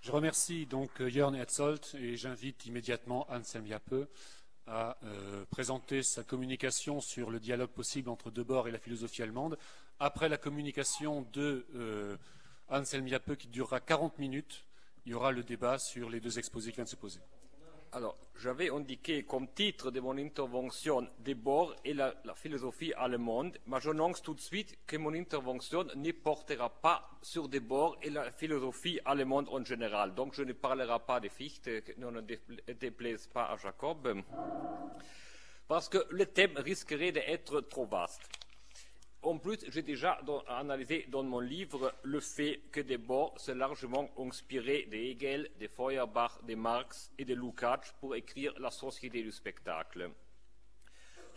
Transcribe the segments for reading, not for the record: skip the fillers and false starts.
Je remercie donc Jörn Hetzold et j'invite immédiatement Anselm Jappe à présenter sa communication sur le dialogue possible entre Debord et la philosophie allemande. Après la communication de Anselm Jappe qui durera 40 minutes, il y aura le débat sur les deux exposés qui viennent de se poser. Alors, j'avais indiqué comme titre de mon intervention Debord et la philosophie allemande, mais j'annonce tout de suite que mon intervention ne portera pas sur Debord et la philosophie allemande en général. Donc, je ne parlerai pas de Fichte, ne déplaise pas à Jacob, parce que le thème risquerait d'être trop vaste. En plus, j'ai déjà analysé dans mon livre le fait que Debord s'est largement inspiré de Hegel, de Feuerbach, de Marx et de Lukács pour écrire La société du spectacle.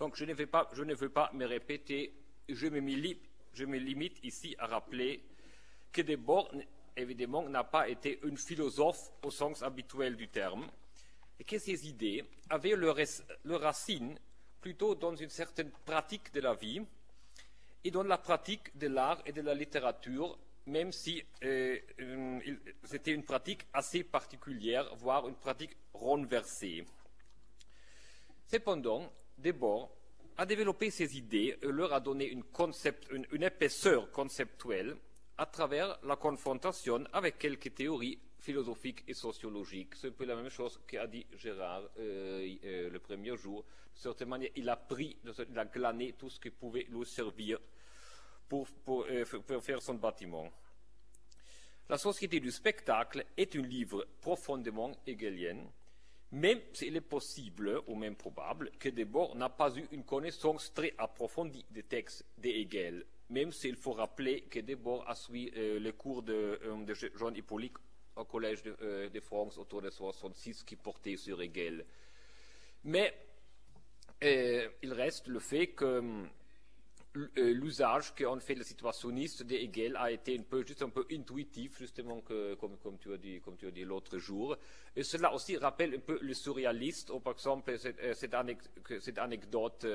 Donc je ne veux pas me répéter, je me limite ici à rappeler que Debord, évidemment, n'a pas été un philosophe au sens habituel du terme, et que ses idées avaient leur racine plutôt dans une certaine pratique de la vie, et dans la pratique de l'art et de la littérature, même si c'était une pratique assez particulière, voire une pratique renversée. Cependant, Debord a développé ses idées et leur a donné une épaisseur conceptuelle à travers la confrontation avec quelques théories philosophiques et sociologiques. C'est un peu la même chose qu'a dit Gérard le premier jour. De certaine manière, il a glané tout ce qui pouvait lui servir pour faire son bâtiment. La société du spectacle est un livre profondément hegelien, même s'il est possible, ou même probable, que Debord n'a pas eu une connaissance très approfondie des textes de Hegel, même s'il faut rappeler que Debord a suivi les cours de Jean Hippolyte au Collège de France autour de 1966 qui portait sur Hegel. Mais il reste le fait que l'usage qu'ont fait les situationnistes de Hegel a été juste un peu intuitif, justement, comme tu as dit l'autre jour. Et cela aussi rappelle un peu le surréaliste, ou par exemple cette anecdote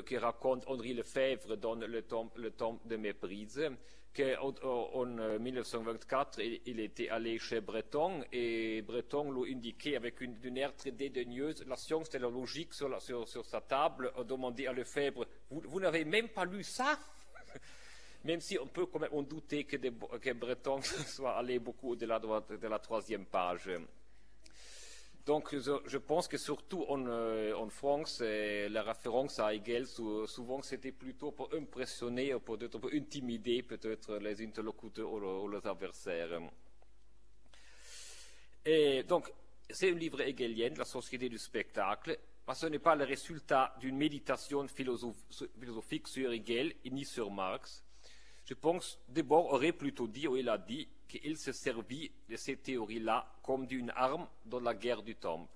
qui raconte Henri Lefebvre dans le tome de Méprise, qu'en 1924, il était allé chez Breton, et Breton lui indiquait avec d'une air très dédaigneuse la science de la logique sur sa table, a demandé à Lefebvre, vous n'avez même pas lu ça? Même si on peut quand même en douter que Breton soit allé beaucoup au-delà de la troisième page. Donc je pense que surtout en France, la référence à Hegel, souvent c'était plutôt pour impressionner, ou peut-être pour intimider peut-être les interlocuteurs ou les adversaires. Et donc c'est un livre hegelien, La société du spectacle, mais ce n'est pas le résultat d'une méditation philosophique sur Hegel ni sur Marx. Je pense Debord aurait plutôt dit, ou il a dit, qu'il se servit de ces théories-là comme d'une arme dans la guerre du temps.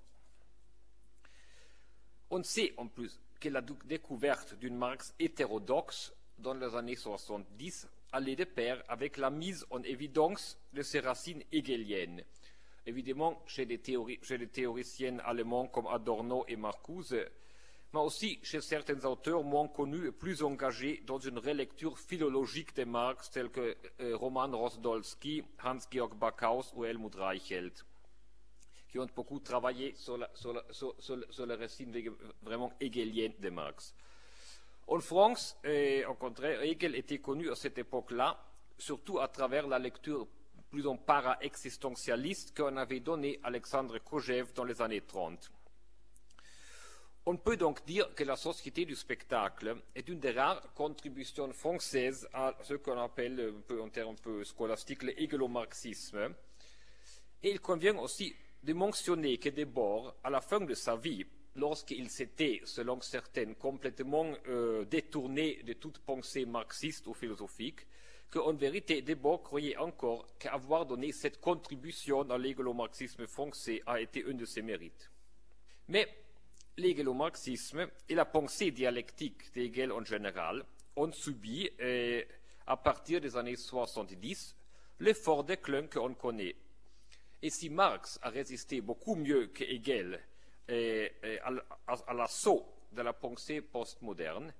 On sait en plus que la découverte d'une Marx hétérodoxe dans les années 70 allait de pair avec la mise en évidence de ses racines hegeliennes. Évidemment, chez les théoriciens allemands comme Adorno et Marcuse, mais aussi chez certains auteurs moins connus et plus engagés dans une relecture philologique de Marx, tels que Roman Rosdolski, Hans-Georg Backhaus ou Helmut Reichelt, qui ont beaucoup travaillé sur le récit vraiment hegelien de Marx. En France, au contraire, Hegel était connu à cette époque-là, surtout à travers la lecture plus en para-existentialiste qu'en avait donné Alexandre Kojève dans les années 30. On peut donc dire que la société du spectacle est une des rares contributions françaises à ce qu'on appelle, en termes un peu scolastiques, le hégélo-marxisme. Et il convient aussi de mentionner que Debord, à la fin de sa vie, lorsqu'il s'était, selon certains, complètement détourné de toute pensée marxiste ou philosophique, qu'en vérité, Debord croyait encore qu'avoir donné cette contribution à l'hégélo-marxisme français a été un de ses mérites. Mais l'hégélo-marxisme et la pensée dialectique d'Hegel en général ont subi, à partir des années 70, l'effort déclin qu'on connaît. Et si Marx a résisté beaucoup mieux que Hegel à l'assaut de la pensée postmoderne,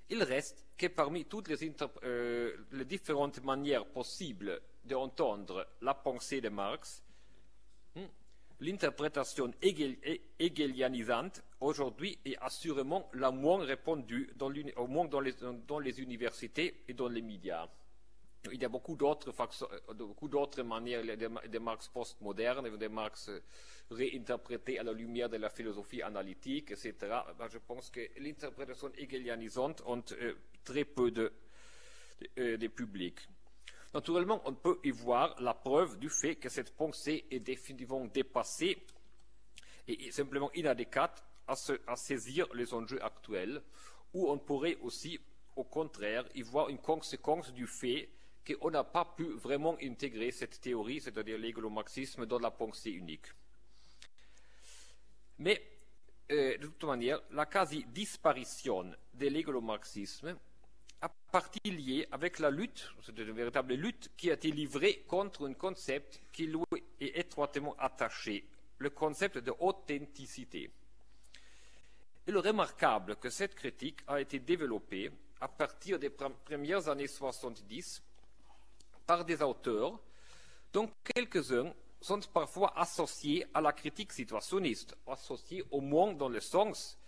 il reste que parmi toutes les différentes manières possibles d'entendre la pensée de Marx, l'interprétation hegelianisante aujourd'hui est assurément la moins répandue, au moins dans les universités et dans les médias. Il y a beaucoup d'autres manières de Marx postmoderne, de Marx réinterprété à la lumière de la philosophie analytique, etc. Je pense que l'interprétation hegelianisante ont très peu de public. Naturellement, on peut y voir la preuve du fait que cette pensée est définitivement dépassée et simplement inadéquate à saisir les enjeux actuels, ou on pourrait aussi, au contraire, y voir une conséquence du fait qu'on n'a pas pu vraiment intégrer cette théorie, c'est-à-dire l'hégélo-marxisme, dans la pensée unique. Mais, de toute manière, la quasi-disparition de l'hégélo-marxisme a partie liée avec la lutte, c'est une véritable lutte, qui a été livrée contre un concept qui lui est étroitement attaché, le concept de authenticité. Il est remarquable que cette critique a été développée à partir des premières années 70 par des auteurs dont quelques-uns sont parfois associés à la critique situationniste, associés au moins dans le sens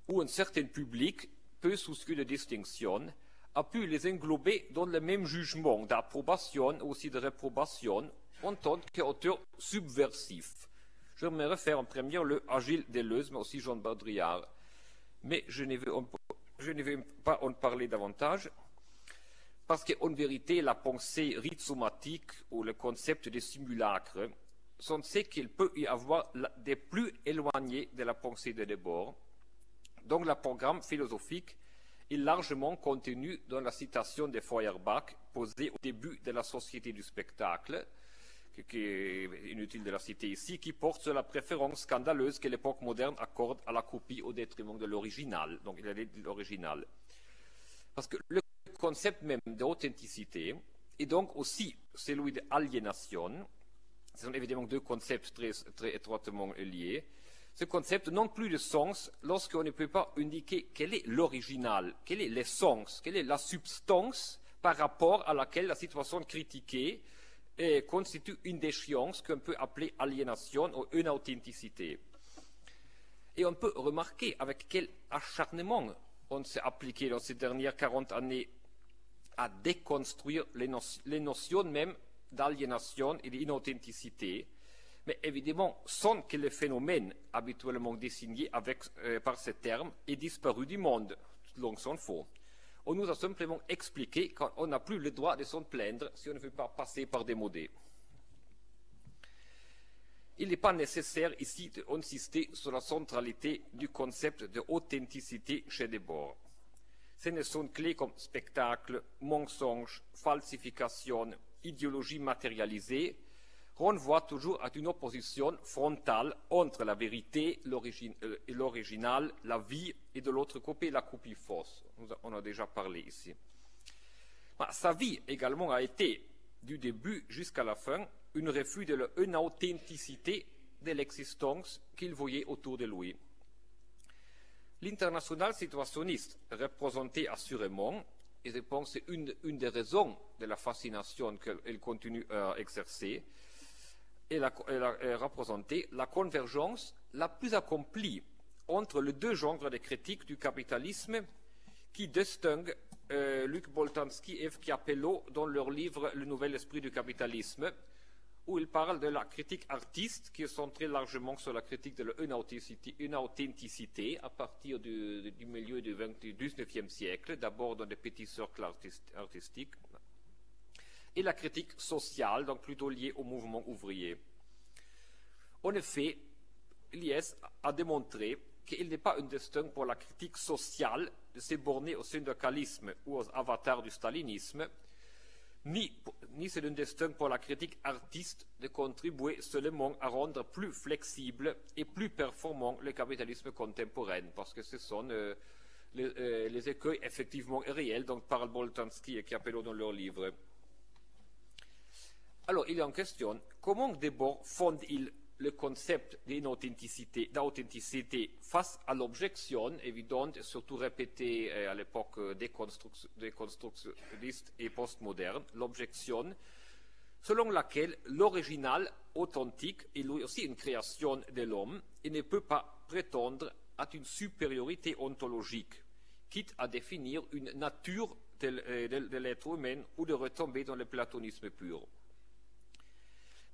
où un certain public, peu soucieux de distinction, a pu les englober dans le même jugement d'approbation ou aussi de réprobation en tant qu'auteurs subversifs. Je me réfère en premier lieu à Gilles Deleuze, mais aussi Jean Baudrillard. Mais je ne vais pas en parler davantage, parce qu'en vérité, la pensée rhizomatique ou le concept de simulacre sont ce qu'il peut y avoir des plus éloignés de la pensée de Debord. Donc, le programme philosophique est largement contenu dans la citation de Feuerbach posée au début de la Société du spectacle, qui est inutile de la citer ici, qui porte sur la préférence scandaleuse que l'époque moderne accorde à la copie au détriment de l'original. Donc, il a dit l'original. Parce que le concept même d'authenticité est donc aussi celui d'aliénation. Ce sont évidemment deux concepts très étroitement liés. Ce concept n'a plus de sens lorsqu'on ne peut pas indiquer quel est l'original, quel est l'essence, quelle est la substance par rapport à laquelle la situation critiquée constitue une déchéance qu'on peut appeler aliénation ou inauthenticité. Et on peut remarquer avec quel acharnement on s'est appliqué dans ces dernières 40 années à déconstruire les notions même d'aliénation et d'inauthenticité, mais évidemment sans que le phénomène habituellement désigné par ce terme ait disparu du monde, long s'en faut. On nous a simplement expliqué qu'on n'a plus le droit de s'en plaindre si on ne veut pas passer par des modés. Il n'est pas nécessaire ici d'insister sur la centralité du concept d'authenticité chez Debord. Ce ne sont clés comme spectacle, mensonge, falsification, idéologie matérialisée, renvoient toujours à une opposition frontale entre la vérité et l'original, la vie, et de l'autre côté la copie fausse. On a déjà parlé ici. Sa vie également a été, du début jusqu'à la fin, un refus de l'inauthenticité de l'existence qu'il voyait autour de lui. L'international situationniste représentait assurément, et je pense que c'est une des raisons de la fascination qu'elle continue à exercer, elle a représenté la convergence la plus accomplie entre les deux genres de critiques du capitalisme qui distinguent Luc Boltanski et F. Chiapello dans leur livre Le Nouvel Esprit du Capitalisme, où ils parlent de la critique artiste qui est centrée largement sur la critique de l'inauthenticité à partir du milieu du XIXe siècle, d'abord dans des petits cercles artistiques, et la critique sociale, donc plutôt liée au mouvement ouvrier. En effet, Lies a démontré qu'il n'est pas un destin pour la critique sociale de se borner au syndicalisme ou aux avatars du stalinisme, ni c'est un destin pour la critique artiste de contribuer seulement à rendre plus flexible et plus performant le capitalisme contemporain, parce que ce sont les écueils effectivement réels dont parlent Boltanski et Chiapello dans leur livre. Alors, il est en question, comment Debord fonde-t-il le concept d'authenticité face à l'objection évidente et surtout répétée à l'époque déconstructionniste et postmoderne, l'objection selon laquelle l'original authentique est lui aussi une création de l'homme et ne peut pas prétendre à une supériorité ontologique, quitte à définir une nature de l'être humain ou de retomber dans le platonisme pur.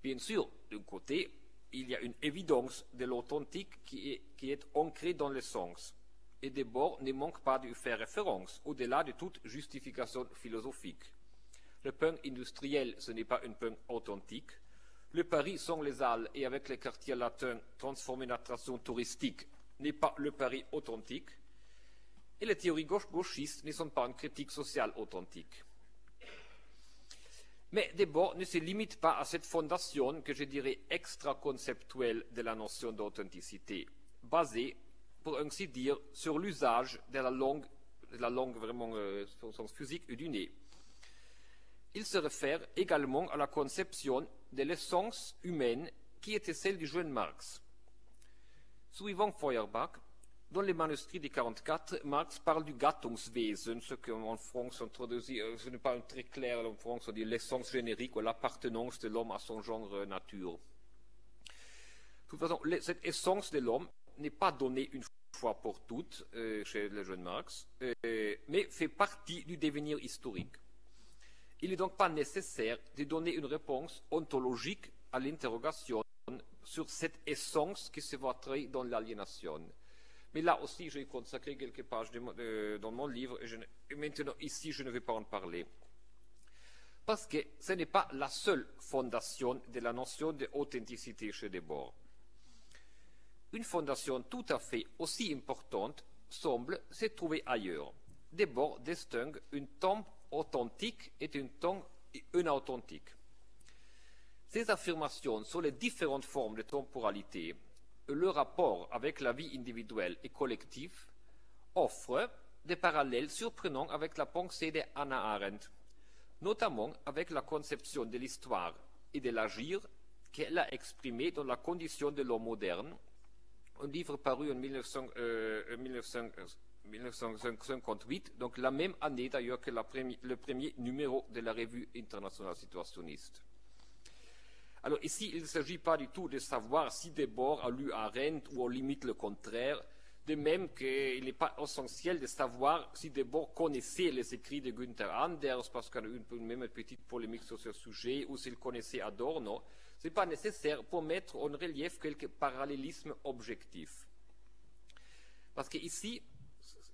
Bien sûr, d'un côté, il y a une évidence de l'authentique qui est ancrée dans le sens, et Debord ne manque pas de faire référence, au-delà de toute justification philosophique. Le pain industriel, ce n'est pas un pain authentique. Le Paris sans les Halles et avec les quartiers latins transformés en attraction touristique n'est pas le Paris authentique. Et les théories gauchistes ne sont pas une critique sociale authentique. Mais Debord ne se limite pas à cette fondation que je dirais extra-conceptuelle de la notion d'authenticité, basée, pour ainsi dire, sur l'usage de la langue vraiment au sens physique et du nez. Il se réfère également à la conception de l'essence humaine qui était celle du jeune Marx. Suivant Feuerbach, dans les manuscrits de 1944, Marx parle du Gattungswesen, ce qu'en France on traduit, ce n'est pas très clair en France, on dit l'essence générique ou l'appartenance de l'homme à son genre nature. De toute façon, cette essence de l'homme n'est pas donnée une fois pour toutes chez le jeune Marx, mais fait partie du devenir historique. Il n'est donc pas nécessaire de donner une réponse ontologique à l'interrogation sur cette essence qui se voit trahie dans l'aliénation. Mais là aussi, j'ai consacré quelques pages dans mon livre, et maintenant, ici, je ne vais pas en parler. Parce que ce n'est pas la seule fondation de la notion d'authenticité chez Debord. Une fondation tout à fait aussi importante semble se trouver ailleurs. Debord distingue une tombe authentique et une tombe inauthentique. Ces affirmations sur les différentes formes de temporalité et le rapport avec la vie individuelle et collective offrent des parallèles surprenants avec la pensée de Hannah Arendt, notamment avec la conception de l'histoire et de l'agir qu'elle a exprimée dans la condition de l'homme moderne, un livre paru en 1958, donc la même année d'ailleurs que le premier numéro de la revue internationale situationniste. Alors ici, il ne s'agit pas du tout de savoir si Debord a lu Arendt ou en limite le contraire, de même qu'il n'est pas essentiel de savoir si Debord connaissait les écrits de Günther Anders, parce qu'on a eu même une petite polémique sur ce sujet, ou s'il connaissait Adorno. Ce n'est pas nécessaire pour mettre en relief quelques parallélismes objectifs. Parce qu'ici,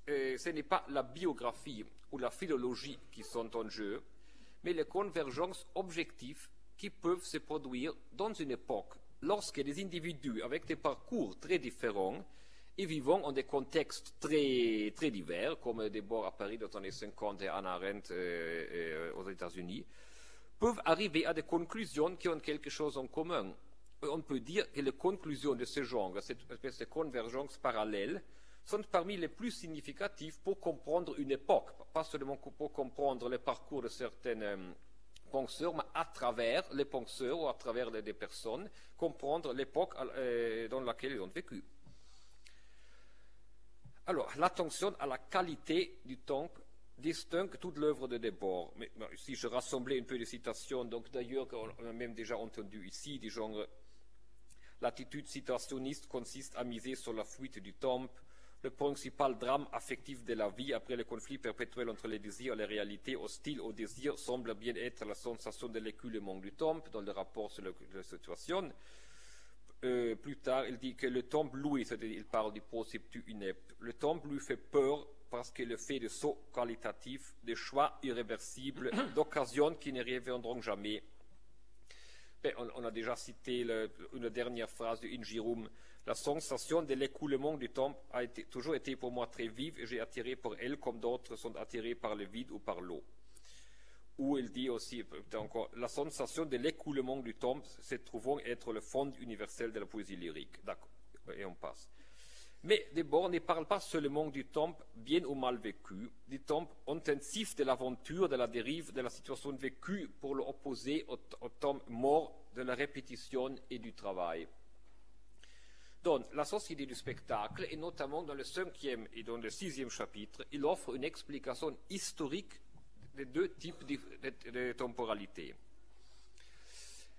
ce n'est pas la biographie ou la philologie qui sont en jeu, mais les convergences objectives qui peuvent se produire dans une époque lorsque des individus avec des parcours très différents et vivant en des contextes très, très divers, comme Debord à Paris dans les années 50 et Hannah Arendt aux États-Unis, peuvent arriver à des conclusions qui ont quelque chose en commun. On peut dire que les conclusions de ce genre, cette espèce de convergence parallèle, sont parmi les plus significatives pour comprendre une époque, pas seulement pour comprendre le parcours de certains penseurs, mais à travers les penseurs ou à travers des personnes, comprendre l'époque dans laquelle ils ont vécu. Alors, l'attention à la qualité du temps distingue toute l'œuvre de Debord. Mais ici, je rassemblais un peu de citations, donc d'ailleurs, on a même déjà entendu ici, du genre, l'attitude citationniste consiste à miser sur la fuite du temps, le principal drame affectif de la vie après le conflit perpétuel entre les désirs et les réalités hostiles au désir semble bien être la sensation de l'écoulement du temps dans le rapport sur la situation. Plus tard, il dit que le temps lui, c'est-à-dire il parle du processus inepte, le temps lui fait peur parce qu'il le fait de sauts qualitatifs, de choix irréversibles, d'occasions qui ne reviendront jamais. On a déjà cité une dernière phrase de Ingirum. La sensation de l'écoulement du temps a toujours été pour moi très vive et j'ai attiré pour elle comme d'autres sont attirés par le vide ou par l'eau. Ou il dit aussi, encore, la sensation de l'écoulement du temps se trouvant être le fond universel de la poésie lyrique. D'accord, et on passe. Mais Debord ne parle pas seulement du temps bien ou mal vécu, du temps intensif de l'aventure, de la dérive, de la situation vécue pour l'opposer au temps mort de la répétition et du travail. Donc, la société du spectacle, et notamment dans le 5e et dans le 6e chapitre, il offre une explication historique des deux types de temporalité.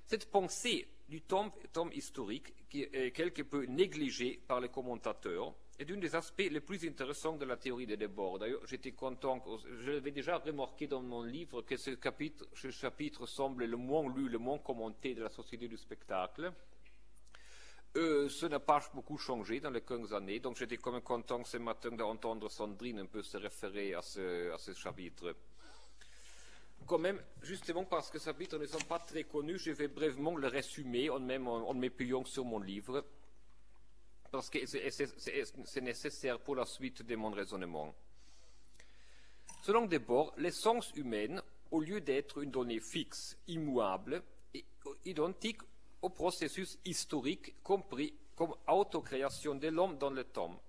Cette pensée du tombe historique, qui est quelque peu négligée par les commentateurs, est un des aspects les plus intéressants de la théorie des Debord. D'ailleurs, j'étais content, je l'avais déjà remarqué dans mon livre, que ce chapitre semble le moins lu, le moins commenté de la société du spectacle. Ce n'a pas beaucoup changé dans les 15 années, donc j'étais quand même content ce matin d'entendre Sandrine un peu se référer à ce chapitre. Quand même, justement parce que ces chapitres ne sont pas très connus, je vais brièvement le résumer en m'appuyant sur mon livre, parce que c'est nécessaire pour la suite de mon raisonnement. Selon Debord, l'essence humaine, au lieu d'être une donnée fixe, immuable, est identique au processus historique compris comme autocréation de l'homme dans le temps.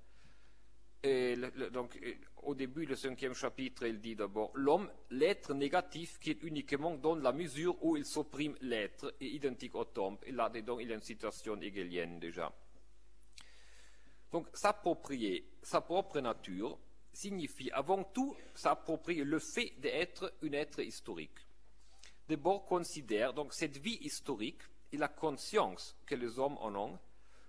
Donc, au début du 5e chapitre, il dit d'abord l'homme, l'être négatif qui est uniquement dans la mesure où il supprime l'être, est identique au temps. Et là, donc, il y a une citation hegelienne déjà. Donc, s'approprier sa propre nature signifie avant tout s'approprier le fait d'être un être historique. Debord considère donc cette vie historique et la conscience que les hommes en ont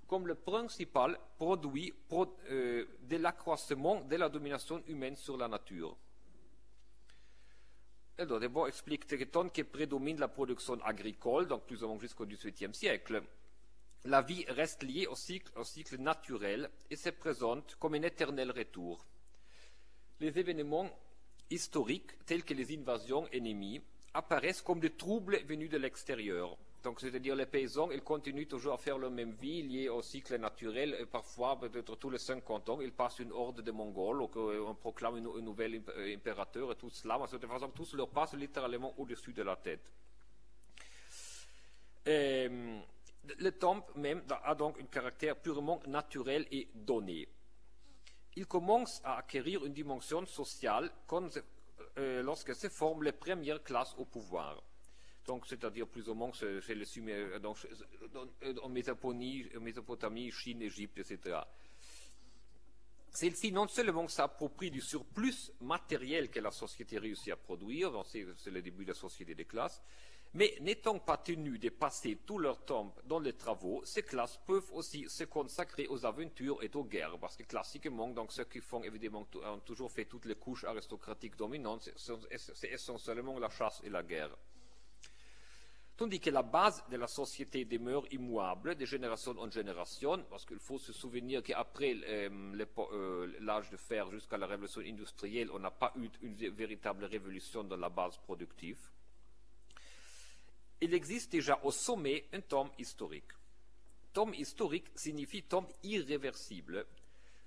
comme le principal produit de l'accroissement de la domination humaine sur la nature. Alors, Debord explique que tant que prédomine la production agricole, donc plus ou moins jusqu'au XVIIIe siècle, la vie reste liée au cycle naturel et se présente comme un éternel retour. Les événements historiques, tels que les invasions ennemies, apparaissent comme des troubles venus de l'extérieur. Donc, c'est-à-dire les paysans, ils continuent toujours à faire leur même vie liée au cycle naturel. Et parfois, peut-être tous les 50 ans, ils passent une horde de Mongols, ou on proclame un nouvel impérateur, et tout cela. De toute façon, tout cela leur passe littéralement au-dessus de la tête. Le temps même a donc un caractère purement naturel et donné. Il commence à acquérir une dimension sociale lorsque se forment les premières classes au pouvoir. Donc, c'est-à-dire plus ou moins chez les Sumériens, en Mésopotamie, Chine, Égypte, etc. Celle-ci non seulement s'approprie du surplus matériel que la société réussit à produire, c'est le début de la société des classes, mais n'étant pas tenues de passer tout leur temps dans les travaux, ces classes peuvent aussi se consacrer aux aventures et aux guerres, parce que classiquement, donc, ceux qui font évidemment ont toujours fait toutes les couches aristocratiques dominantes, c'est essentiellement la chasse et la guerre. Tandis que la base de la société demeure immuable de génération en génération, parce qu'il faut se souvenir qu'après l'âge de fer jusqu'à la révolution industrielle, on n'a pas eu une véritable révolution dans la base productive. Il existe déjà au sommet un temps historique. Temps historique signifie temps irréversible,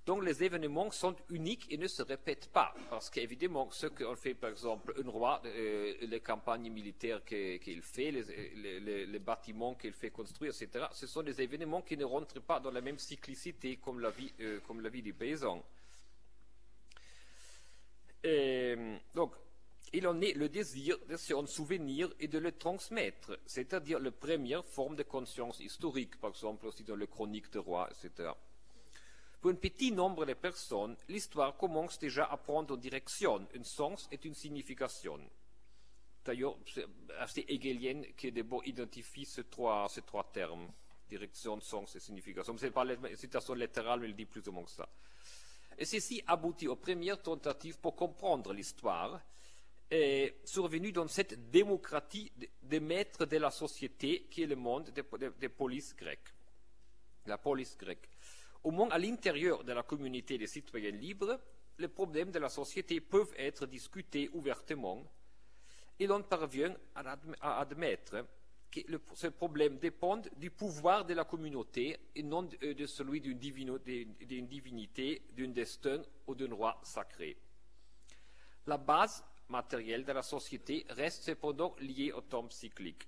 dont les événements sont uniques et ne se répètent pas. Parce qu'évidemment, ce qu'on fait, par exemple, un roi, les campagnes militaires qu'il fait, les bâtiments qu'il fait construire, etc., ce sont des événements qui ne rentrent pas dans la même cyclicité comme la vie des paysans. Donc, il en est le désir de s'en souvenir et de le transmettre, c'est-à-dire la première forme de conscience historique, par exemple aussi dans les chroniques de rois, etc. Pour un petit nombre de personnes, l'histoire commence déjà à prendre une direction, un sens et une signification. D'ailleurs, c'est assez hegelien que Debord identifie ces trois termes, direction, sens et signification. Ce n'est pas la citation littérale, mais il dit plus ou moins ça. Et ceci aboutit aux premières tentatives pour comprendre l'histoire, survenue dans cette démocratie des maîtres de la société qui est le monde des polices grecques. La police grecque. Au moins à l'intérieur de la communauté des citoyens libres, les problèmes de la société peuvent être discutés ouvertement et l'on parvient à admettre que ces problèmes dépendent du pouvoir de la communauté et non de celui d'une divinité, d'un destin ou d'un roi sacré. La base matérielle de la société reste cependant liée au temps cyclique.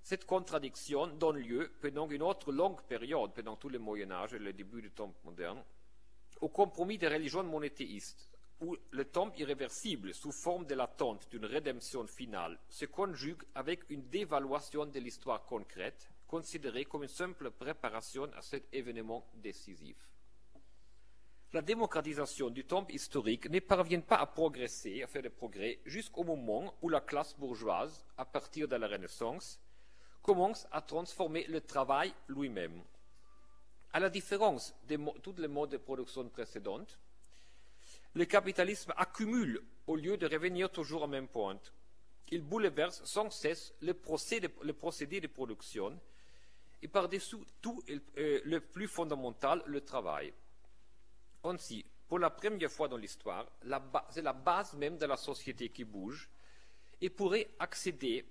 Cette contradiction donne lieu, pendant une autre longue période, pendant tout le Moyen-Âge et le début du temps moderne, au compromis des religions monothéistes, où le temps irréversible, sous forme de l'attente d'une rédemption finale, se conjugue avec une dévaluation de l'histoire concrète, considérée comme une simple préparation à cet événement décisif. La démocratisation du temps historique ne parvient pas à progresser, à faire des progrès, jusqu'au moment où la classe bourgeoise, à partir de la Renaissance, commence à transformer le travail lui-même. À la différence de tous les modes de production précédents, le capitalisme accumule au lieu de revenir toujours au même point. Il bouleverse sans cesse le procédé de production et par-dessous tout le plus fondamental, le travail. Ainsi, pour la première fois dans l'histoire, c'est la base même de la société qui bouge et pourrait accéder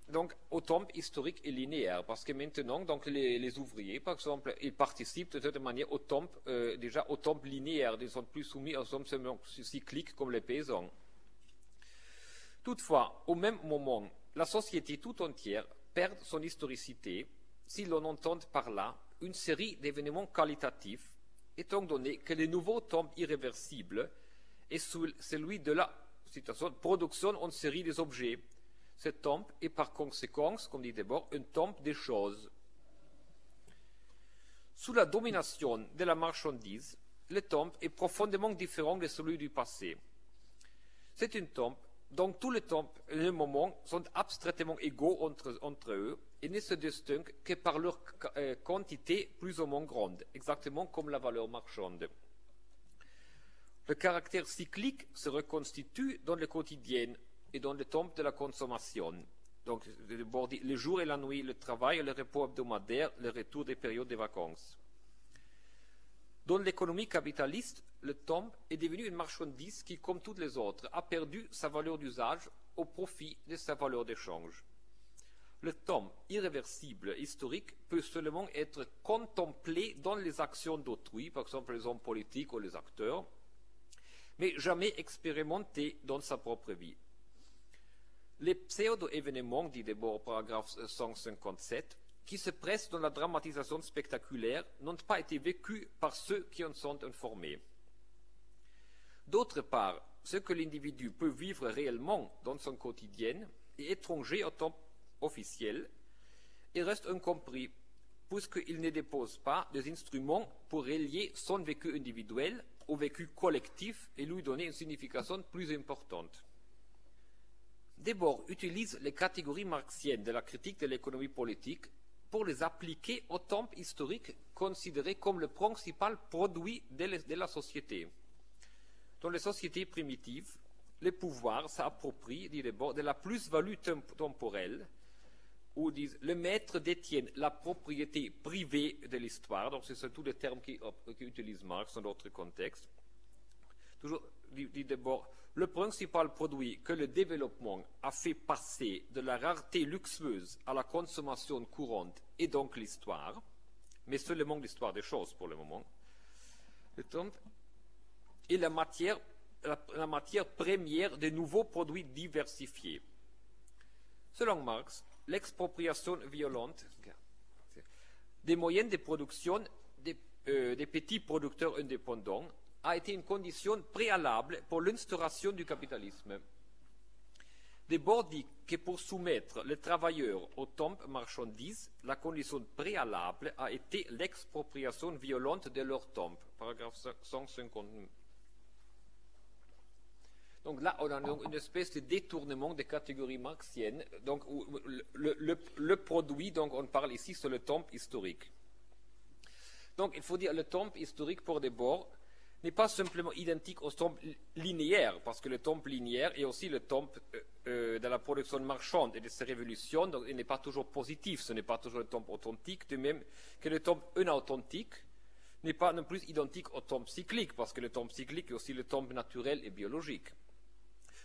donc au temps historique et linéaire, parce que maintenant, donc, les ouvriers, par exemple, ils participent de toute manière au temps, déjà au temps linéaire, ils sont plus soumis aux temps cycliques comme les paysans. Toutefois, au même moment, la société tout entière perd son historicité si l'on entend par là une série d'événements qualitatifs, étant donné que le nouveau temps irréversible est celui de la production en série des objets. Ce temps est par conséquence, comme dit d'abord, un temps des choses. Sous la domination de la marchandise, le temps est profondément différent de celui du passé. C'est un temps dont tous les temps et les moments sont abstraitement égaux entre eux et ne se distinguent que par leur quantité plus ou moins grande, exactement comme la valeur marchande. Le caractère cyclique se reconstitue dans le quotidien et dans le temps de la consommation. Donc, les jours et la nuit, le travail, le repos hebdomadaire, le retour des périodes de vacances. Dans l'économie capitaliste, le temps est devenu une marchandise qui, comme toutes les autres, a perdu sa valeur d'usage au profit de sa valeur d'échange. Le temps irréversible historique peut seulement être contemplé dans les actions d'autrui, par exemple les hommes politiques ou les acteurs, mais jamais expérimenté dans sa propre vie. Les pseudo-événements, dit d'abord au paragraphe 157, qui se pressent dans la dramatisation spectaculaire, n'ont pas été vécus par ceux qui en sont informés. D'autre part, ce que l'individu peut vivre réellement dans son quotidien est étranger au temps officiel et reste incompris, puisqu'il ne dépose pas des instruments pour relier son vécu individuel au vécu collectif et lui donner une signification plus importante. Debord utilise les catégories marxiennes de la critique de l'économie politique pour les appliquer au temps historique considéré comme le principal produit de la société. Dans les sociétés primitives, les pouvoirs s'approprient, dit Debord, de la plus-value temporelle, où disent le maître détient la propriété privée de l'histoire, donc ce sont tous les termes qu'utilise Marx dans d'autres contextes. Toujours, dit d'abord, le principal produit que le développement a fait passer de la rareté luxueuse à la consommation courante est donc l'histoire, mais seulement l'histoire des choses pour le moment. Et la matière première de nouveaux produits diversifiés. Selon Marx, l'expropriation violente des moyens de production des petits producteurs indépendants a été une condition préalable pour l'instauration du capitalisme. Debord dit que pour soumettre les travailleurs au temps marchandise, la condition préalable a été l'expropriation violente de leur temps. Paragraphe 159. Donc là, on a une espèce de détournement des catégories marxiennes. Donc, le produit, donc on parle ici sur le temps historique. Donc, il faut dire le temps historique pour Debord n'est pas simplement identique au temps linéaire, parce que le temps linéaire est aussi le temps de la production marchande et de ses révolutions, donc il n'est pas toujours positif, ce n'est pas toujours le temps authentique, de même que le temps inauthentique n'est pas non plus identique au temps cyclique, parce que le temps cyclique est aussi le temps naturel et biologique.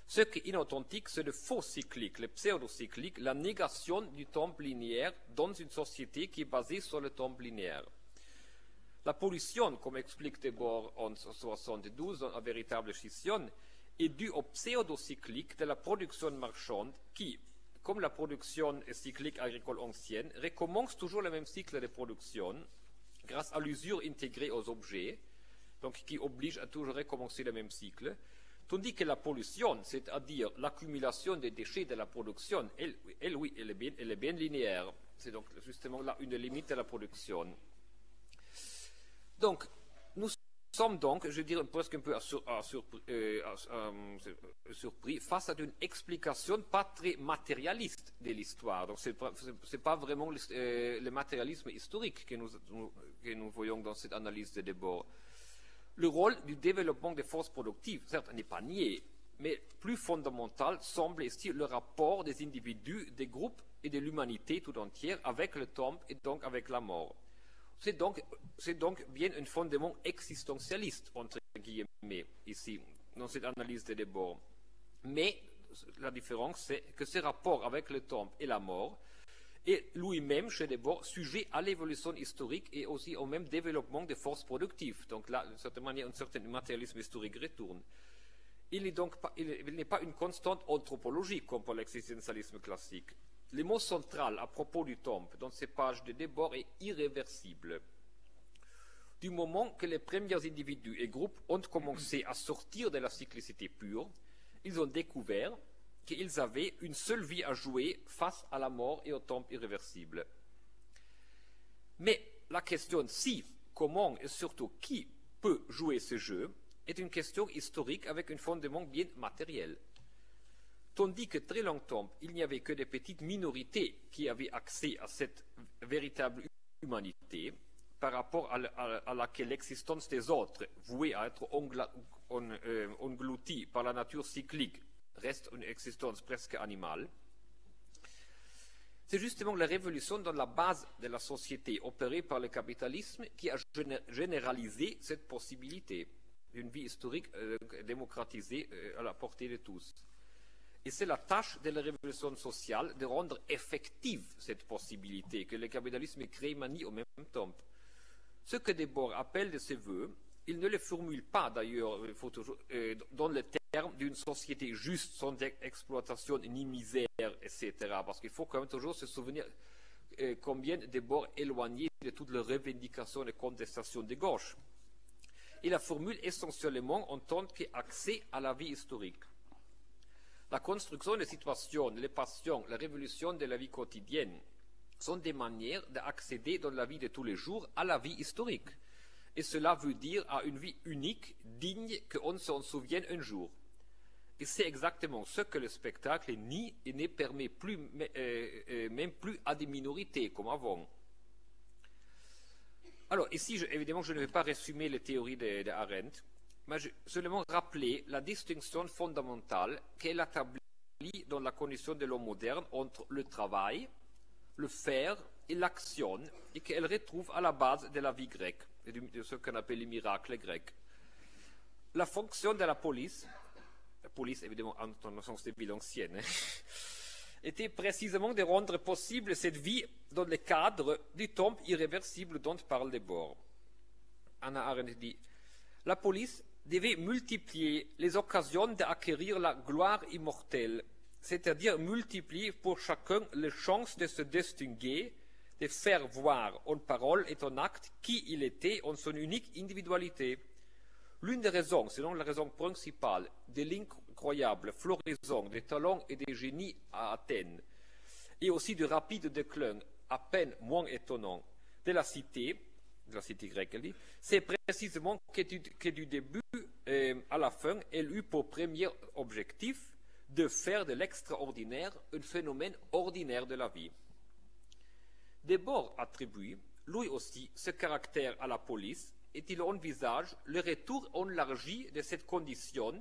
Ce qui est inauthentique, c'est le faux cyclique, le pseudo-cyclique, la négation du temps linéaire dans une société qui est basée sur le temps linéaire. La pollution, comme explique Debord en 1972 dans La véritable scission, est due au pseudo-cyclique de la production marchande qui, comme la production cyclique agricole ancienne, recommence toujours le même cycle de production grâce à l'usure intégrée aux objets, donc qui oblige à toujours recommencer le même cycle, tandis que la pollution, c'est-à-dire l'accumulation des déchets de la production, elle est bien linéaire. C'est donc justement là une limite de la production. Donc, nous sommes donc, je dirais presque un peu surpris face à une explication pas très matérialiste de l'histoire. Donc ce n'est pas vraiment le matérialisme historique que nous voyons dans cette analyse de Debord. Le rôle du développement des forces productives, certes, n'est pas nié, mais plus fondamental semble ici le rapport des individus, des groupes et de l'humanité tout entière avec le temps et donc avec la mort. C'est donc bien un fondement existentialiste, entre guillemets, ici, dans cette analyse de Debord. Mais la différence, c'est que ce rapport avec le temps et la mort est lui-même, chez Debord, sujet à l'évolution historique et aussi au même développement des forces productives. Donc là, d'une certaine manière, un certain matérialisme historique retourne. Il n'est pas une constante anthropologique comme pour l'existentialisme classique. Le mot central à propos du temps dans ces pages de Debord est irréversible. Du moment que les premiers individus et groupes ont commencé à sortir de la cyclicité pure, ils ont découvert qu'ils avaient une seule vie à jouer face à la mort et au temps irréversible. Mais la question si, comment et surtout qui peut jouer ce jeu est une question historique avec un fondement bien matériel. Tandis que très longtemps, il n'y avait que des petites minorités qui avaient accès à cette véritable humanité, par rapport à laquelle l'existence des autres, vouée à être engloutie par la nature cyclique, reste une existence presque animale. C'est justement la révolution dans la base de la société opérée par le capitalisme qui a généralisé cette possibilité d'une vie historique démocratisée à la portée de tous. Et c'est la tâche de la révolution sociale de rendre effective cette possibilité que le capitalisme crée et manie au même temps. Ce que Debord appelle de ses voeux, il ne le formule pas d'ailleurs dans le terme d'une société juste, sans exploitation ni misère, etc. Parce qu'il faut quand même toujours se souvenir combien Debord est éloigné de toutes les revendications et contestations de gauche. Il la formule essentiellement en tant qu'accès à la vie historique. La construction des situations, les passions, la révolution de la vie quotidienne sont des manières d'accéder dans la vie de tous les jours à la vie historique. Et cela veut dire à une vie unique, digne qu'on s'en souvienne un jour. Et c'est exactement ce que le spectacle nie et ne permet plus, même plus à des minorités comme avant. Alors ici, évidemment, je ne vais pas résumer les théories d'Arendt, mais je vais seulement rappeler la distinction fondamentale qu'elle établit dans la condition de l'homme moderne entre le travail, le faire et l'action, et qu'elle retrouve à la base de la vie grecque, de ce qu'on appelle les miracles grecs. La fonction de la police évidemment dans le sens des villes anciennes, était précisément de rendre possible cette vie dans le cadre du temps irréversible dont parle Debord. Hannah Arendt dit « La police devait multiplier les occasions d'acquérir la gloire immortelle, c'est-à-dire multiplier pour chacun les chances de se distinguer, de faire voir en parole et en acte qui il était en son unique individualité. L'une des raisons, sinon la raison principale, de l'incroyable floraison des talents et des génies à Athènes, et aussi du rapide déclin, à peine moins étonnant, de la cité grecque, elle dit, c'est précisément que du début à la fin, elle eut pour premier objectif de faire de l'extraordinaire un phénomène ordinaire de la vie. Debord attribue, lui aussi, ce caractère à la police, et il envisage le retour élargi de cette condition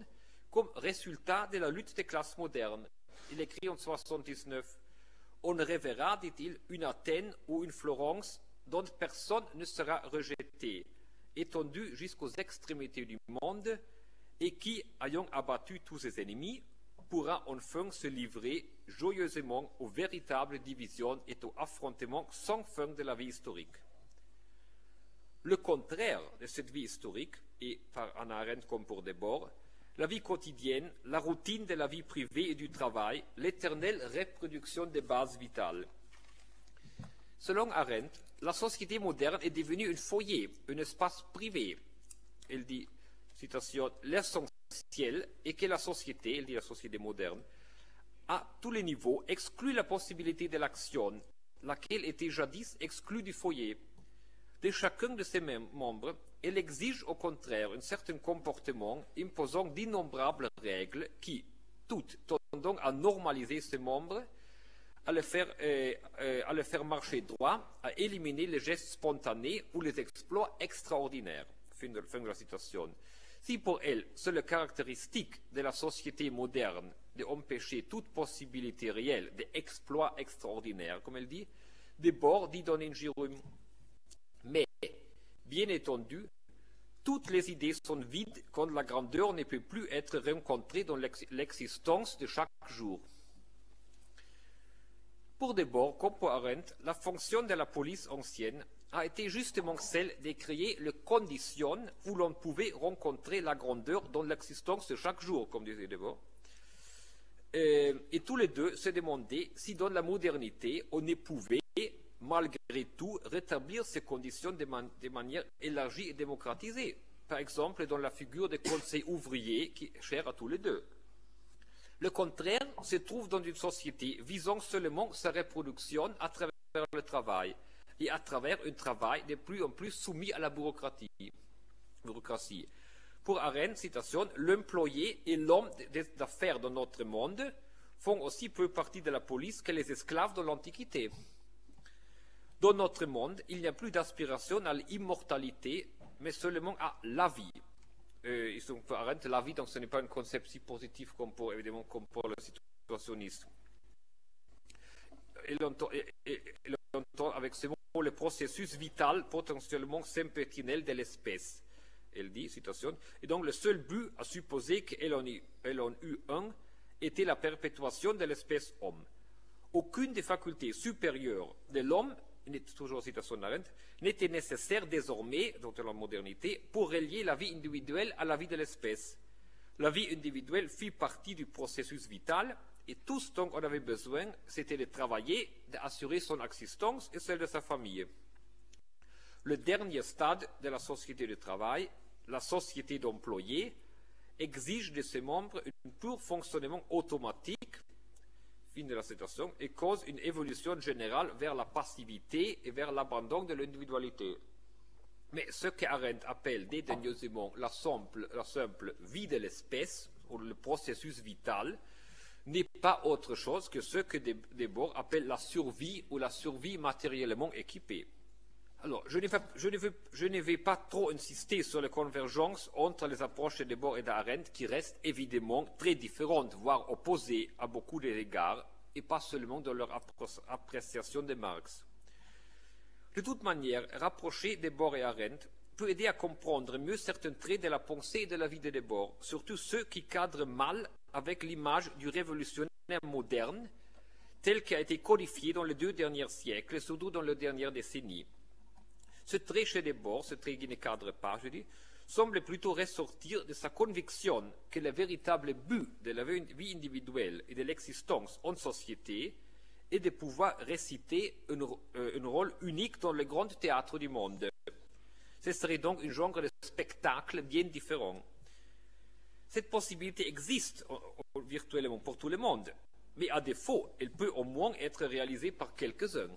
comme résultat de la lutte des classes modernes. Il écrit en 1979 « On reverra, dit-il, une Athènes ou une Florence dont personne ne sera rejeté, étendue jusqu'aux extrémités du monde, et qui, ayant abattu tous ses ennemis, pourra enfin se livrer joyeusement aux véritables divisions et aux affrontements sans fin de la vie historique. » Le contraire de cette vie historique, et par Hannah Arendt comme pour Debord, la vie quotidienne, la routine de la vie privée et du travail, l'éternelle reproduction des bases vitales. Selon Arendt, la société moderne est devenue un foyer, un espace privé. Elle dit, citation, l'essentiel est que la société, elle dit la société moderne, à tous les niveaux, exclut la possibilité de l'action, laquelle était jadis exclue du foyer. De chacun de ses membres, elle exige au contraire un certain comportement imposant d'innombrables règles qui, toutes, tendent à normaliser ses membres, à le faire marcher droit, à éliminer les gestes spontanés ou les exploits extraordinaires. Fin de la citation. Si pour elle, c'est la caractéristique de la société moderne d'empêcher toute possibilité réelle d'exploits extraordinaires, comme elle dit, Debord dit dans Injirum. Mais, bien entendu, toutes les idées sont vides quand la grandeur ne peut plus être rencontrée dans l'existence de chaque jour. Pour Debord, comme pour Arendt, la fonction de la police ancienne a été justement celle de créer les conditions où l'on pouvait rencontrer la grandeur dans l'existence de chaque jour, comme disait Debord. Et tous les deux se demandaient si dans la modernité on épouvait, malgré tout, rétablir ces conditions de manière élargie et démocratisée. Par exemple, dans la figure des conseils ouvriers qui est chère à tous les deux. Le contraire se trouve dans une société visant seulement sa reproduction à travers le travail et à travers un travail de plus en plus soumis à la bureaucratie. Pour Arendt, citation, l'employé et l'homme d'affaires dans notre monde font aussi peu partie de la police que les esclaves dans l'Antiquité. Dans notre monde, il n'y a plus d'aspiration à l'immortalité, mais seulement à la vie. Pour Arendt, la vie, donc ce n'est pas un concept si positif comme pour le situationnisme. Elle entend avec ce mot le processus vital potentiellement sempiternel de l'espèce. Elle dit, citation, et donc le seul but à supposer qu'elle en eut un était la perpétuation de l'espèce homme. Aucune des facultés supérieures de l'homme, toujours citation d'Arendt, n'était nécessaire désormais, dans la modernité, pour relier la vie individuelle à la vie de l'espèce. La vie individuelle fit partie du processus vital, et tout ce dont on avait besoin, c'était de travailler, d'assurer son existence et celle de sa famille. Le dernier stade de la société du travail, la société d'employés, exige de ses membres un pur fonctionnement automatique, fin de la citation, et cause une évolution générale vers la passivité et vers l'abandon de l'individualité. Mais ce qu'Arendt appelle dédaigneusement la simple vie de l'espèce, ou le processus vital, n'est pas autre chose que ce que Debord appelle la survie ou la survie matériellement équipée. Alors, je ne vais pas trop insister sur les convergences entre les approches de Debord et d'Arendt, qui restent évidemment très différentes, voire opposées à beaucoup d'égards, et pas seulement dans leur appréciation de Marx. De toute manière, rapprocher Debord et Arendt peut aider à comprendre mieux certains traits de la pensée et de la vie de Debord, surtout ceux qui cadrent mal avec l'image du révolutionnaire moderne, tel qu'il a été codifié dans les 2 derniers siècles, et surtout dans les dernières décennies. Ce trait chez Debord, ce trait qui ne cadre pas, je dis, semble plutôt ressortir de sa conviction que le véritable but de la vie individuelle et de l'existence en société est de pouvoir réciter un rôle unique dans le grand théâtre du monde. Ce serait donc un genre de spectacle bien différent. Cette possibilité existe virtuellement pour tout le monde, mais à défaut, elle peut au moins être réalisée par quelques-uns.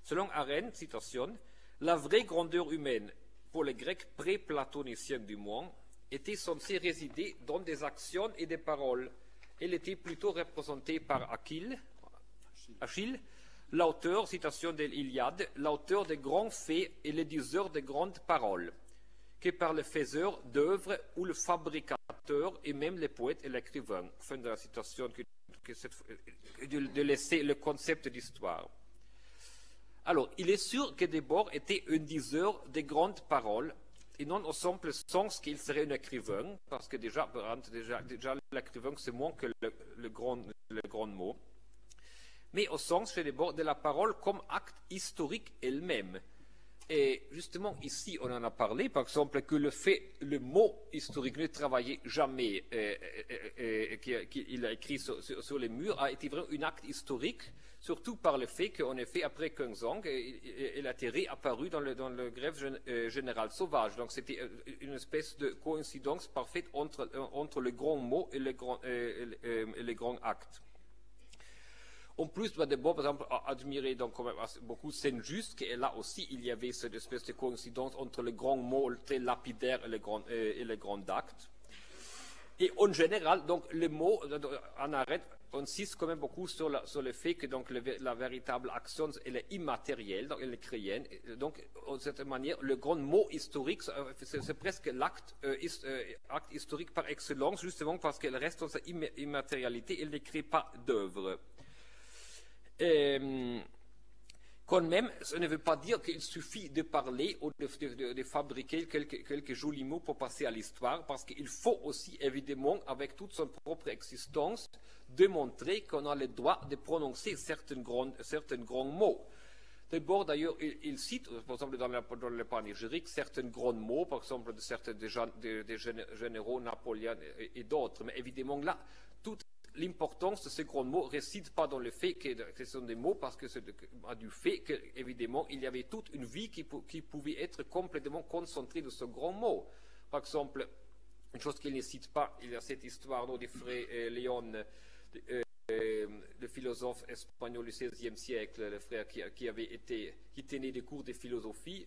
Selon Arendt, citation, la vraie grandeur humaine, pour les Grecs pré-platoniciens du moins, était censée résider dans des actions et des paroles. Elle était plutôt représentée par Achille, l'auteur, citation de l'Iliade, l'auteur des grands faits et le diseur des grandes paroles, que par le faiseur d'œuvres ou le fabricateur et même les poètes et l'écrivain. Fin de la citation de laisser le concept d'histoire. Alors, il est sûr que Debord était un diseur des grandes paroles, et non au simple sens qu'il serait un écrivain, parce que déjà l'écrivain c'est moins que le grand mot, mais au sens chez Debord de la parole comme acte historique elle-même. Et justement, ici, on en a parlé, par exemple, que le mot historique ne travaillait jamais, qu'il a écrit sur les murs, a été vraiment un acte historique, surtout par le fait qu'en effet, après 15 ans, il a été réapparu dans le grève générale sauvage. Donc c'était une espèce de coïncidence parfaite entre le grand mot et le grand acte. En plus, Debord, par exemple, a admiré donc, quand même, beaucoup Saint-Just, et là aussi, il y avait cette espèce de coïncidence entre les grands mots très lapidaires et les grands actes. Et en général, donc, les mots, en arrêt, on insiste quand même beaucoup sur le fait que donc, la véritable action, elle est immatérielle, donc elle est créenne. Donc, de cette manière, le grand mot historique, c'est presque l'acte acte historique par excellence, justement parce qu'elle reste dans sa immatérialité, elle ne crée pas d'œuvre. Quand même, ça ne veut pas dire qu'il suffit de parler ou de fabriquer quelques jolis mots pour passer à l'histoire, parce qu'il faut aussi, évidemment, avec toute son propre existence, démontrer qu'on a le droit de prononcer certains grands mots. D'abord, d'ailleurs, il cite, par exemple, dans le panégyrique, certains grands mots, par exemple, de certains des généraux, Napoléon et d'autres. Mais évidemment, là, toute l'importance de ces grands mots ne réside pas dans le fait que ce sont des mots, parce que c'est du fait qu'évidemment, il y avait toute une vie qui pouvait être complètement concentrée de ce grand mot. Par exemple, une chose qu'il ne cite pas, il y a cette histoire du frère Léon, le philosophe espagnol du XVIe siècle, le frère qui tenait des cours de philosophie,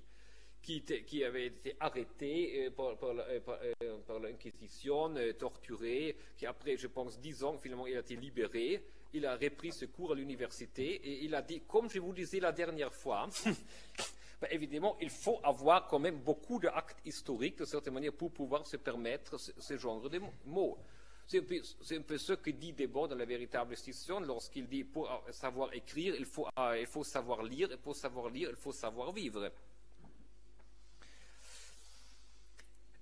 qui avait été arrêté par l'Inquisition, torturé, qui après, je pense, 10 ans, finalement, il a été libéré. Il a repris ce cours à l'université et il a dit, comme je vous disais la dernière fois, ben, évidemment, il faut avoir quand même beaucoup d'actes historiques, de certaine manière, pour pouvoir se permettre ce genre de mots. C'est un peu ce que dit Debord dans la véritable institution lorsqu'il dit, pour savoir écrire, il faut savoir lire, et pour savoir lire, il faut savoir vivre.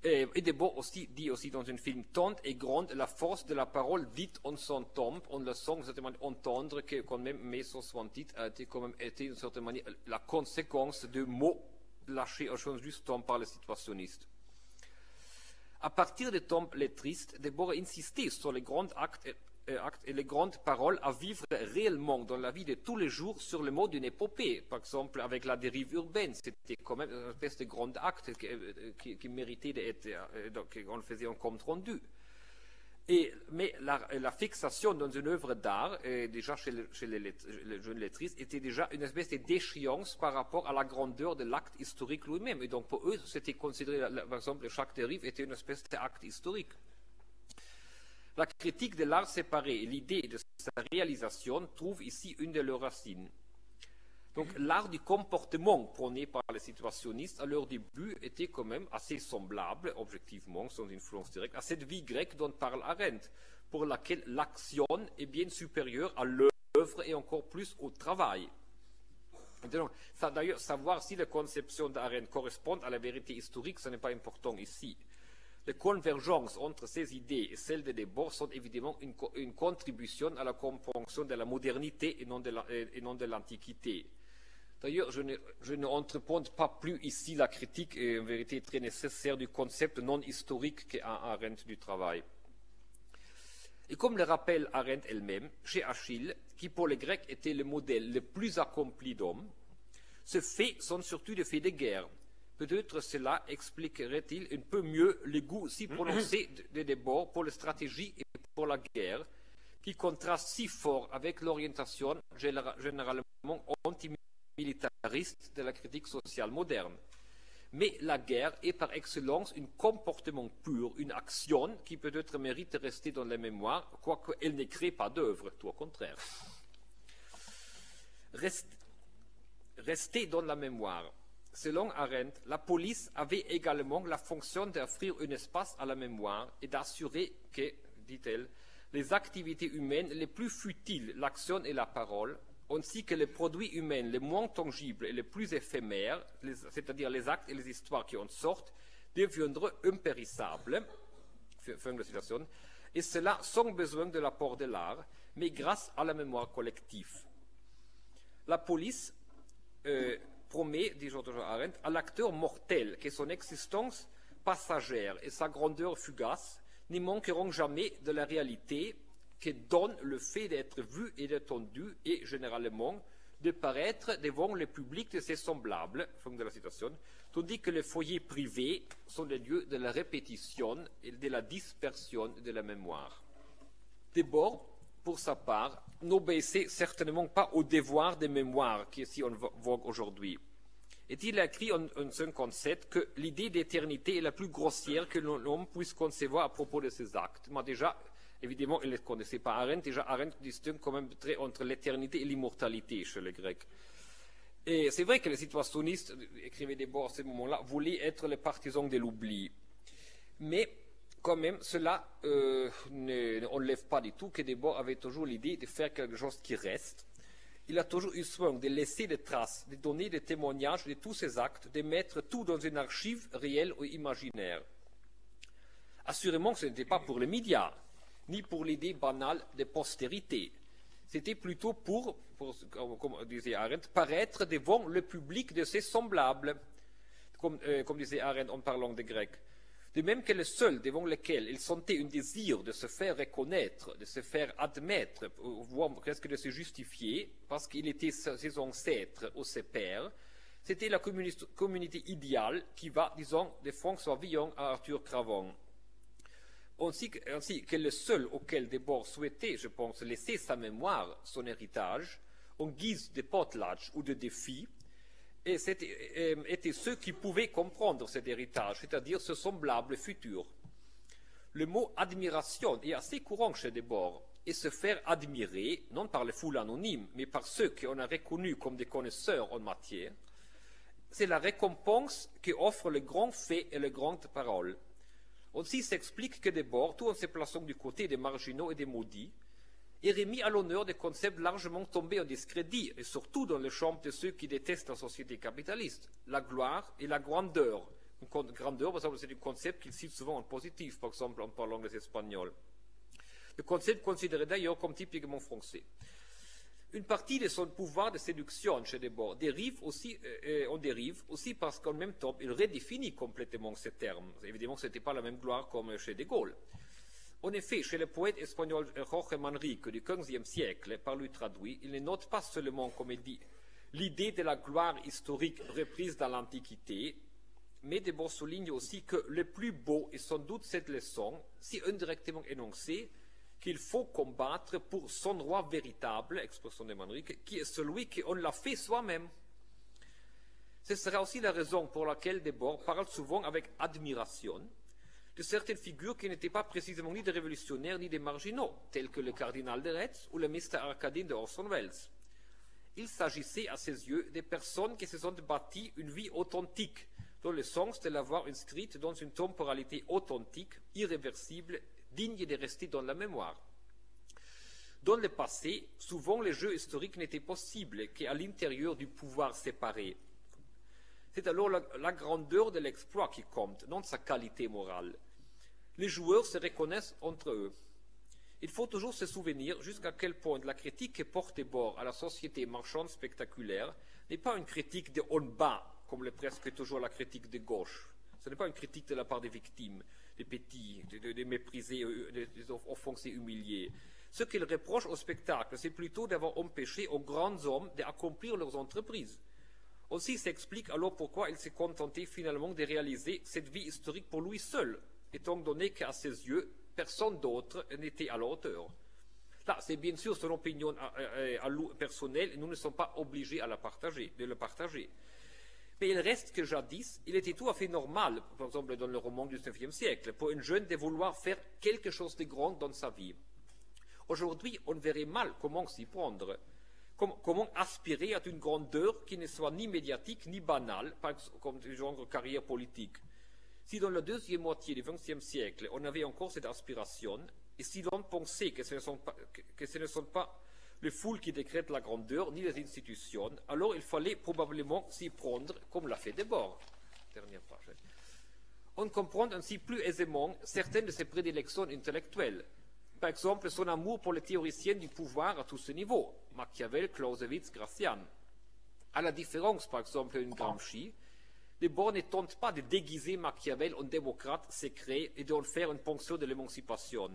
Et Debord aussi dit aussi dans un film, tant est grande la force de la parole dite en son temps, on le sent certainement entendre que quand même mai 68 a été quand même été d'une certaine manière la conséquence de mots lâchés à chose juste temps par les situationnistes. À partir des temps lettristes, Debord a insisté sur les grands actes et les grandes paroles à vivre réellement dans la vie de tous les jours sur le mode d'une épopée. Par exemple, avec la dérive urbaine, c'était quand même une espèce de grand acte qui méritait d'être, donc on le faisait en compte rendu. Mais la fixation dans une œuvre d'art, déjà chez les jeunes lettristes, était déjà une espèce de déchéance par rapport à la grandeur de l'acte historique lui-même. Et donc pour eux, c'était considéré, par exemple, chaque dérive était une espèce d'acte historique. La critique de l'art séparé et l'idée de sa réalisation trouvent ici une de leurs racines. Donc l'art du comportement prôné par les situationnistes à leur début était quand même assez semblable, objectivement, sans influence directe, à cette vie grecque dont parle Arendt, pour laquelle l'action est bien supérieure à l'œuvre et encore plus au travail. D'ailleurs, savoir si la conception d'Arendt correspond à la vérité historique, ce n'est pas important ici. Les convergences entre ces idées et celles de Debord sont évidemment une contribution à la compréhension de la modernité et non de l'Antiquité. D'ailleurs, je ne entreprends pas plus ici la critique, et en vérité très nécessaire, du concept non historique qu'est Arendt du travail. Et comme le rappelle Arendt elle-même, chez Achille, qui pour les Grecs était le modèle le plus accompli d'homme, ces faits sont surtout des faits de guerre. Peut-être cela expliquerait-il un peu mieux le goût si prononcé de Debord pour la stratégie et pour la guerre, qui contraste si fort avec l'orientation généralement antimilitariste de la critique sociale moderne. Mais la guerre est par excellence un comportement pur, une action qui peut-être mérite de rester dans la mémoire, quoique elle ne crée pas d'œuvre, tout au contraire. Rester dans la mémoire. Selon Arendt, la police avait également la fonction d'offrir un espace à la mémoire et d'assurer que, dit-elle, les activités humaines les plus futiles, l'action et la parole, ainsi que les produits humains les moins tangibles et les plus éphémères, c'est-à-dire les actes et les histoires qui en sortent, deviendront impérissables. Fin de citation. Et cela sans besoin de l'apport de l'art, mais grâce à la mémoire collective. La police promet, dit Georges Arendt, à l'acteur mortel que son existence passagère et sa grandeur fugace n'y manqueront jamais de la réalité que donne le fait d'être vu et entendu et généralement de paraître devant le public de ses semblables, fin de la citation, tandis que les foyers privés sont les lieux de la répétition et de la dispersion de la mémoire. Debord pour sa part, n'obéissait certainement pas au devoir de mémoire qui est si en vogue aujourd'hui. Et il a écrit en 1957 que l'idée d'éternité est la plus grossière que l'homme puisse concevoir à propos de ses actes. Mais déjà, évidemment, il ne connaissait pas Arendt. Déjà, Arendt distingue quand même très entre l'éternité et l'immortalité chez les Grecs. Et c'est vrai que les situationnistes, écrivait Debord à ce moment-là, voulaient être les partisans de l'oubli. Mais quand même, cela n'enlève pas du tout que Debord avait toujours l'idée de faire quelque chose qui reste. Il a toujours eu soin de laisser des traces, de donner des témoignages de tous ses actes, de mettre tout dans une archive réelle ou imaginaire. Assurément, ce n'était pas pour les médias, ni pour l'idée banale de postérité. C'était plutôt pour comme disait Arendt, paraître devant le public de ses semblables, comme disait Arendt en parlant des Grecs. De même que le seul devant lequel il sentait un désir de se faire reconnaître, de se faire admettre, voire presque de se justifier, parce qu'il était ses ancêtres ou ses pères, c'était la communauté idéale qui va, disons, de François Villon à Arthur Cravon. Ainsi que le seul auquel Debord souhaitait, je pense, laisser sa mémoire, son héritage, en guise de potlatch ou de défi, et étaient ceux qui pouvaient comprendre cet héritage, c'est-à-dire ce semblable futur. Le mot admiration est assez courant chez Debord, et se faire admirer, non par les foules anonymes, mais par ceux qu'on a reconnus comme des connaisseurs en matière, c'est la récompense qu'offrent les grands faits et les grandes paroles. Aussi s'explique que Debord, tout en se plaçant du côté des marginaux et des maudits, est remis à l'honneur des concepts largement tombés en discrédit, et surtout dans le champ de ceux qui détestent la société capitaliste, la gloire et la grandeur. Une grandeur, par exemple, c'est un concept qu'il cite souvent en positif, par exemple en parlant des Espagnols. Le concept considéré d'ailleurs comme typiquement français. Une partie de son pouvoir de séduction chez Debord dérive aussi parce qu'en même temps, il redéfinit complètement ces termes. Évidemment, ce n'était pas la même gloire comme chez De Gaulle. En effet, chez le poète espagnol Jorge Manrique du XVe siècle, par lui traduit, il ne note pas seulement, comme il dit, l'idée de la gloire historique reprise dans l'Antiquité, mais Debord souligne aussi que le plus beau est sans doute cette leçon, si indirectement énoncée, qu'il faut combattre pour son droit véritable, expression de Manrique, qui est celui qu'on l'a fait soi-même. Ce sera aussi la raison pour laquelle Debord parle souvent avec admiration de certaines figures qui n'étaient pas précisément ni des révolutionnaires ni des marginaux, tels que le cardinal de Retz ou le Mr. Arkadine de Orson Welles. Il s'agissait à ses yeux des personnes qui se sont bâties une vie authentique, dans le sens de l'avoir inscrite dans une temporalité authentique, irréversible, digne de rester dans la mémoire. Dans le passé, souvent les jeux historiques n'étaient possibles qu'à l'intérieur du pouvoir séparé. C'est alors la grandeur de l'exploit qui compte, non sa qualité morale. Les joueurs se reconnaissent entre eux. Il faut toujours se souvenir jusqu'à quel point la critique que porte Debord à la société marchande spectaculaire n'est pas une critique de en bas, comme l'est presque toujours la critique de gauche. Ce n'est pas une critique de la part des victimes, des petits, des méprisés, des offensés, humiliés. Ce qu'il reproche au spectacle, c'est plutôt d'avoir empêché aux grands hommes d'accomplir leurs entreprises. Aussi s'explique alors pourquoi il s'est contenté finalement de réaliser cette vie historique pour lui seul, étant donné qu'à ses yeux, personne d'autre n'était à la hauteur. Là, c'est bien sûr son opinion personnelle, et nous ne sommes pas obligés de le partager. Mais il reste que jadis, il était tout à fait normal, par exemple dans le roman du XIXe siècle, pour un jeune de vouloir faire quelque chose de grand dans sa vie. Aujourd'hui, on verrait mal comment s'y prendre. Comment aspirer à une grandeur qui ne soit ni médiatique ni banale, comme du genre carrière politique. Si dans la deuxième moitié du XXe siècle, on avait encore cette aspiration, et si l'on pensait que ce ne sont pas les foules qui décrètent la grandeur, ni les institutions, alors il fallait probablement s'y prendre comme l'a fait Debord. Dernière page. On comprend ainsi plus aisément certaines de ses prédilections intellectuelles. Par exemple, son amour pour les théoriciens du pouvoir à tous ses niveaux, Machiavel, Clausewitz, Gracian. À la différence, par exemple, d'une Gramsci, Debord ne tente pas de déguiser Machiavel en démocrate secret et d'en faire une ponction de l'émancipation.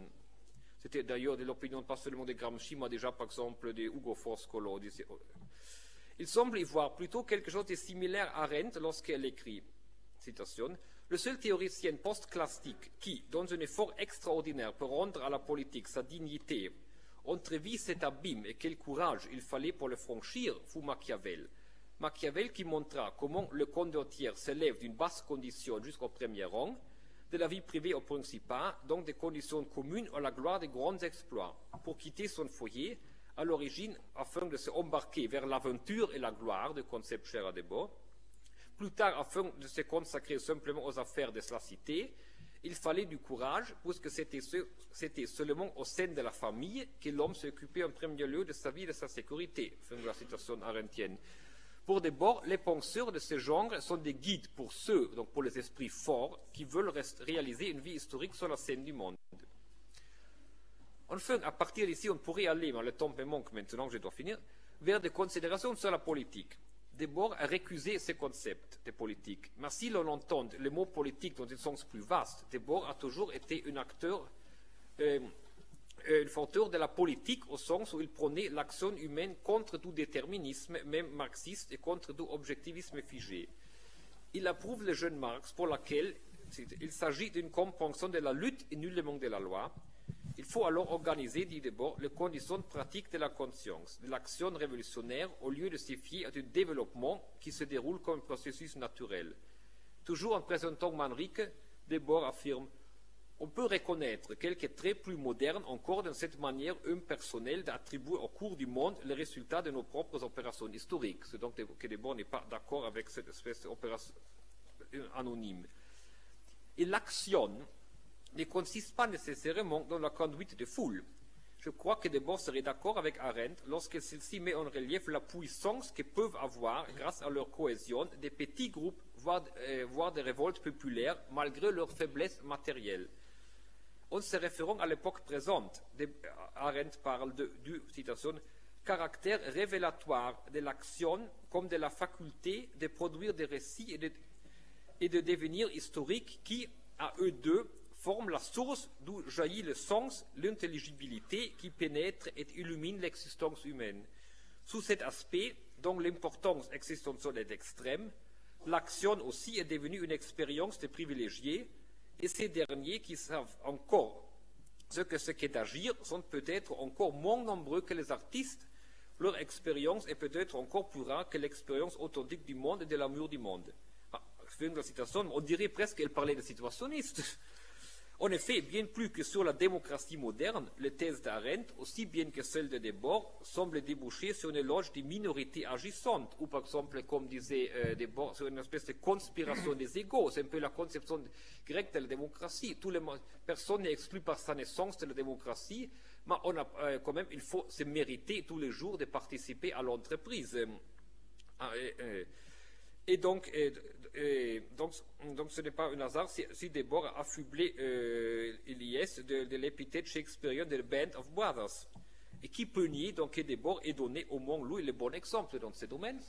C'était d'ailleurs de l'opinion pas seulement de Gramsci, mais déjà, par exemple, de Ugo Foscolo. Il semble y voir plutôt quelque chose de similaire à Arendt lorsqu'elle écrit, citation, « Le seul théoricien post-classique qui, dans un effort extraordinaire, peut rendre à la politique sa dignité Entrevit cet abîme et quel courage il fallait pour le franchir, fut Machiavel. Machiavel qui montra comment le condottiere s'élève d'une basse condition jusqu'au premier rang, de la vie privée au principat, donc des conditions communes à la gloire des grands exploits, pour quitter son foyer, à l'origine, afin de se embarquer vers l'aventure et la gloire, de concept cher à Debord. Plus tard, afin de se consacrer simplement aux affaires de la cité, il fallait du courage, puisque c'était seulement au sein de la famille que l'homme s'occupait en premier lieu de sa vie et de sa sécurité. Fin de la citation arendtienne. Pour Debord, les penseurs de ce genre sont des guides pour ceux, donc pour les esprits forts, qui veulent réaliser une vie historique sur la scène du monde. Enfin, à partir d'ici, on pourrait aller, mais le temps me manque maintenant, je dois finir, vers des considérations sur la politique. Debord a récusé ces concepts de politique. Mais si l'on entend le mot politique dans un sens plus vaste, Debord a toujours été un acteur, un fauteur de la politique au sens où il prônait l'action humaine contre tout déterminisme, même marxiste, et contre tout objectivisme figé. Il approuve le jeune Marx pour laquelle il s'agit d'une compréhension de la lutte et nullement de la loi. Il faut alors organiser, dit Debord, les conditions pratiques de la conscience, de l'action révolutionnaire, au lieu de se fier à un développement qui se déroule comme un processus naturel. Toujours en présentant Manrique, Debord affirme: on peut reconnaître quelques traits plus modernes encore dans cette manière impersonnelle d'attribuer au cours du monde les résultats de nos propres opérations historiques. C'est donc que Debord n'est pas d'accord avec cette espèce d'opération anonyme. Et l'action ne consiste pas nécessairement dans la conduite de foule. Je crois que Debord serait d'accord avec Arendt lorsque celle-ci met en relief la puissance que peuvent avoir, grâce à leur cohésion, des petits groupes, voire des révoltes populaires, malgré leur faiblesse matérielle. En se référant à l'époque présente, Arendt parle du citation, caractère révélatoire de l'action comme de la faculté de produire des récits et de devenir historiques qui, à eux deux, forment la source d'où jaillit le sens, l'intelligibilité qui pénètre et illumine l'existence humaine. Sous cet aspect, dont l'importance existentielle est extrême, l'action aussi est devenue une expérience de privilégiés, et ces derniers qui savent encore ce qu'est d'agir sont peut-être encore moins nombreux que les artistes. Leur expérience est peut-être encore plus rare que l'expérience authentique du monde et de l'amour du monde. Fin de la citation, on dirait presque qu'elle parlait de situationnistes. En effet, bien plus que sur la démocratie moderne, les thèses d'Arendt, aussi bien que celles de Debord, semblent déboucher sur une éloge des minorités agissantes, ou par exemple, comme disait Debord, sur une espèce de conspiration des égaux. C'est un peu la conception grecque de la démocratie. Personne n'est exclu par sa naissance de la démocratie, mais on a, quand même, il faut se mériter tous les jours de participer à l'entreprise. Et donc, ce n'est pas un hasard si Debord a affublé Eliès de l'épithète shakespearienne de Band of Brothers. Et qui peut nier donc que Debord ait donné au moins lui le bon exemple dans ce domaine?